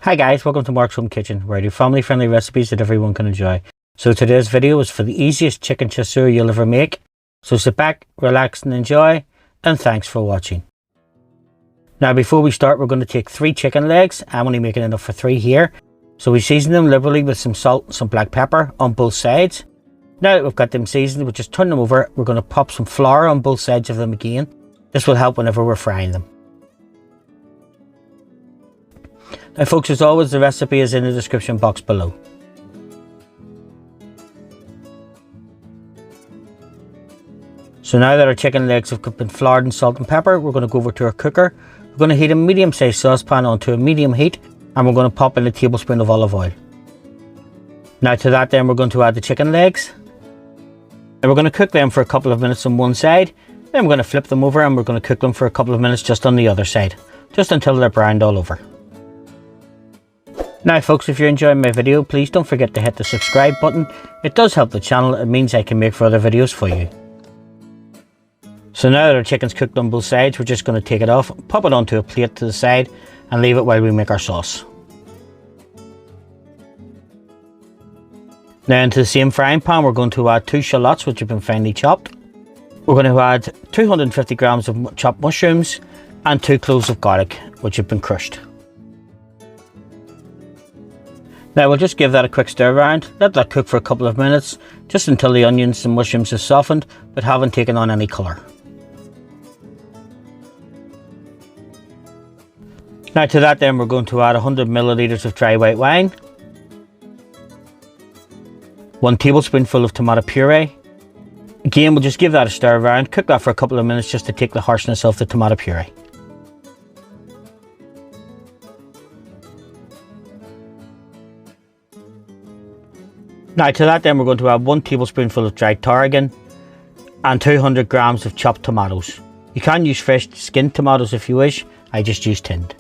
Hi guys, welcome to Mark's Home Kitchen, where I do family friendly recipes that everyone can enjoy. So today's video is for the easiest chicken chasseur you'll ever make. So sit back, relax and enjoy, and thanks for watching. Now before we start, we're going to take 3 chicken legs. I'm only making enough for 3 here. So we season them liberally with some salt and some black pepper on both sides. Now that we've got them seasoned, we'll just turn them over. We're going to pop some flour on both sides of them again. This will help whenever we're frying them. Now folks, as always, the recipe is in the description box below. So now that our chicken legs have been floured in salt and pepper, we're going to go over to our cooker. We're going to heat a medium-sized saucepan onto a medium heat, and we're going to pop in a tablespoon of olive oil. Now to that then we're going to add the chicken legs. And we're going to cook them for a couple of minutes on one side. Then we're going to flip them over and we're going to cook them for a couple of minutes just on the other side, just until they're browned all over. Now folks, if you're enjoying my video, please don't forget to hit the subscribe button. It does help the channel. It means I can make further videos for you. So now that our chicken's cooked on both sides, we're just going to take it off, pop it onto a plate to the side and leave it while we make our sauce. Now into the same frying pan, we're going to add 2 shallots which have been finely chopped. We're going to add 250 grams of chopped mushrooms and 2 cloves of garlic which have been crushed. Now we'll just give that a quick stir around, let that cook for a couple of minutes, just until the onions and mushrooms have softened but haven't taken on any colour. Now to that then we're going to add 100 milliliters of dry white wine, 1 tablespoonful of tomato puree. Again, we'll just give that a stir around, cook that for a couple of minutes just to take the harshness off the tomato puree. Now to that then we're going to add 1 tablespoonful of dried tarragon and 200 grams of chopped tomatoes. You can use fresh skinned tomatoes if you wish, I just use tinned.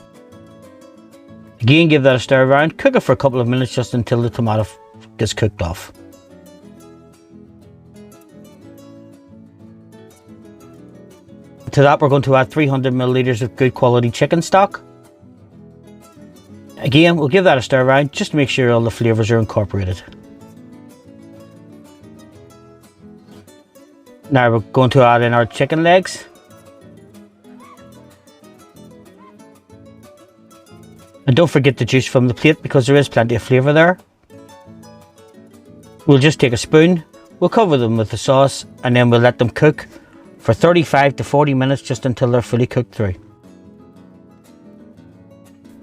Again, give that a stir around, cook it for a couple of minutes just until the tomato gets cooked off. To that we're going to add 300 milliliters of good quality chicken stock. Again, we'll give that a stir around just to make sure all the flavours are incorporated. Now we're going to add in our chicken legs. And don't forget the juice from the plate because there is plenty of flavour there. We'll just take a spoon, we'll cover them with the sauce and then we'll let them cook for 35 to 40 minutes just until they're fully cooked through.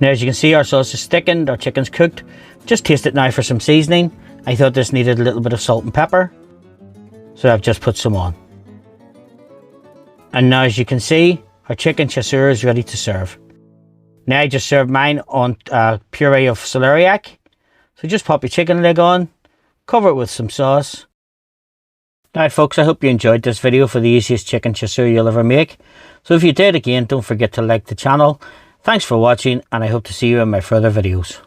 Now as you can see, our sauce is thickened, our chicken's cooked. Just taste it now for some seasoning. I thought this needed a little bit of salt and pepper, so I've just put some on. And now as you can see, our chicken chasseur is ready to serve. Now I just served mine on puree of celeriac. So just pop your chicken leg on, cover it with some sauce. Now folks, I hope you enjoyed this video for the easiest chicken chasseur you'll ever make. So if you did, again, don't forget to like the channel. Thanks for watching and I hope to see you in my further videos.